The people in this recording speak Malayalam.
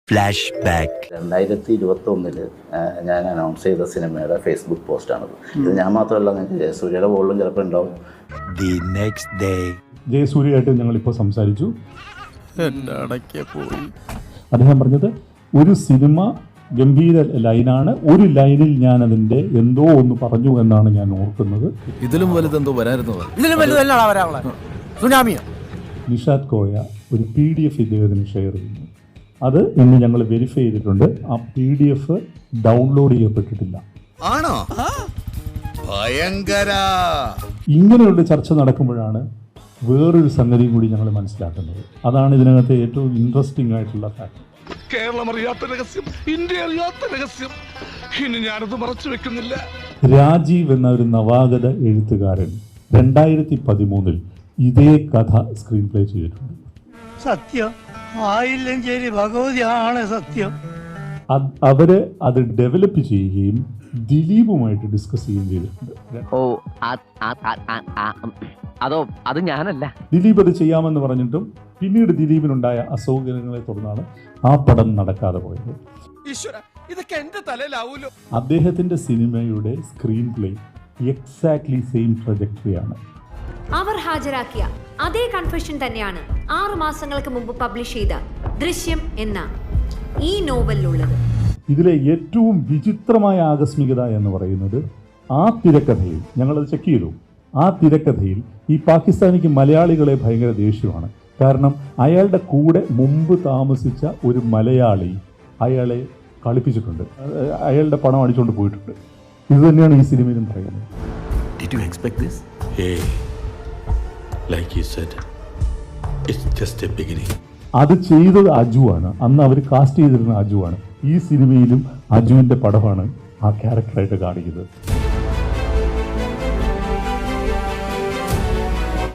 ഫ്ലാഷ് ബാക്ക് 2021 ഞാൻ അനൗൺസ് ചെയ്ത സിനിമയുടെ ഫേസ്ബുക്ക് പോസ്റ്റാണത്. ഇത് ഞാൻ മാത്രമല്ല, നിങ്ങൾക്ക് ജയസൂര്യയുടെ ബോളിലും ചിലപ്പോൾ ഉണ്ടാവും. ദി നെക്സ്റ്റ് ഡേ ജയസൂര്യയായിട്ട് ഞങ്ങളിപ്പോൾ സംസാരിച്ചു. അദ്ദേഹം പറഞ്ഞത് ഒരു സിനിമ ഗംഭീര ലൈനാണ്, ഒരു ലൈനിൽ ഞാൻ അതിൻ്റെ എന്തോ ഒന്ന് പറഞ്ഞു എന്നാണ് ഞാൻ ഓർക്കുന്നത്. ഇതിലും വലുതെന്തോ വരായിരുന്നു. നിഷാദ് കോയ ഒരു PDF ഇദ്ദേഹത്തിന് ഷെയർ ചെയ്യുന്നു. അത് ഇന്ന് ഞങ്ങൾ വെരിഫൈ ചെയ്തിട്ടുണ്ട്. ആ PDF ഡൗൺലോഡ് ചെയ്യപ്പെട്ടിട്ടില്ല. ആണോ? ഭയങ്കര. ഇങ്ങനെയുള്ള ചർച്ച നടക്കുമ്പോഴാണ് വേറൊരു സംഗതിയും കൂടി ഞങ്ങൾ മനസ്സിലാക്കുന്നത്. അതാണ് ഇതിനകത്തെ ഏറ്റവും ഇൻട്രസ്റ്റിംഗ് ആയിട്ടുള്ള ഫാക്ട്. കേരളം അറിയാത്ത രഹസ്യം, ഇന്ത്യ അറിയാത്ത രഹസ്യം. ഇനി ഞാനത് മറച്ചു വെക്കുന്നില്ല. രാജീവ് എന്ന ഒരു നവാഗത എഴുത്തുകാരൻ 2013 ഇതേ കഥ സ്ക്രീൻ പ്ലേ ചെയ്തിട്ടുണ്ട്. സത്യം ആയില്ലെങ്കിൽ ഭഗവതിയാണ് സത്യം. അവര് അത് ഡെവലപ്പ് ചെയ്യുകയും ദിലീപുമായിട്ട് ഡിസ്കസ് ചെയ്യുകയും ചെയ്തിട്ടുണ്ട്. അത് ഞാനല്ല. ദിലീപ് അത് ചെയ്യാമെന്ന് പറഞ്ഞിട്ടും പിന്നീട് ദിലീപിനുണ്ടായ അസൗകര്യങ്ങളെ തുടർന്നാണ് ആ പടം നടക്കാതെ പോയത്. ഇതൊക്കെ എന്റെ തലയിലാവൂലോ. അദ്ദേഹത്തിന്റെ സിനിമയുടെ സ്ക്രീൻ പ്ലേ എക്സാക്ട്ലി സെയിം ട്രജക്ടറിയാണ്. അവർ ഹാജരാക്കിയ അതേ കൺഫെഷൻ തന്നെയാണ് 6 മാസങ്ങൾക്ക് മുമ്പ് പബ്ലിഷ് ചെയ്ത ദൃശ്യം എന്ന ഈ നോവലിലുള്ളത്. ഇതിലെ ഏറ്റവും വിചിത്രമായ ആകസ്മികത എന്ന് പറയുന്നത് ആ തിരക്കഥയിൽ, ഞങ്ങളത് ചെക്ക് ചെയ്തു, ആ തിരക്കഥയിൽ ഈ പാകിസ്ഥാനിക്ക് മലയാളികളെ ഭയങ്കര ദേഷ്യമാണ്. കാരണം അയാളുടെ കൂടെ മുമ്പ് താമസിച്ച ഒരു മലയാളി അയാളെ കളിപ്പിച്ചിട്ടുണ്ട്, അയാളുടെ പണം അടിച്ചുകൊണ്ട് പോയിട്ടുണ്ട്. ഇത് തന്നെയാണ് ഈ സിനിമയിലും പറയുന്നത്. Did you expect this? Hey, like you said, it's just a beginning. അത് ചെയ്തത് അജുവാണ്. അന്ന് അവർ കാസ്റ്റ് ചെയ്തിരുന്ന അജുവാണ്. ഈ സിനിമയിലും അജുവിൻ്റെ പടമാണ് ആ ക്യാരക്ടറായിട്ട് കാണിക്കുന്നത്.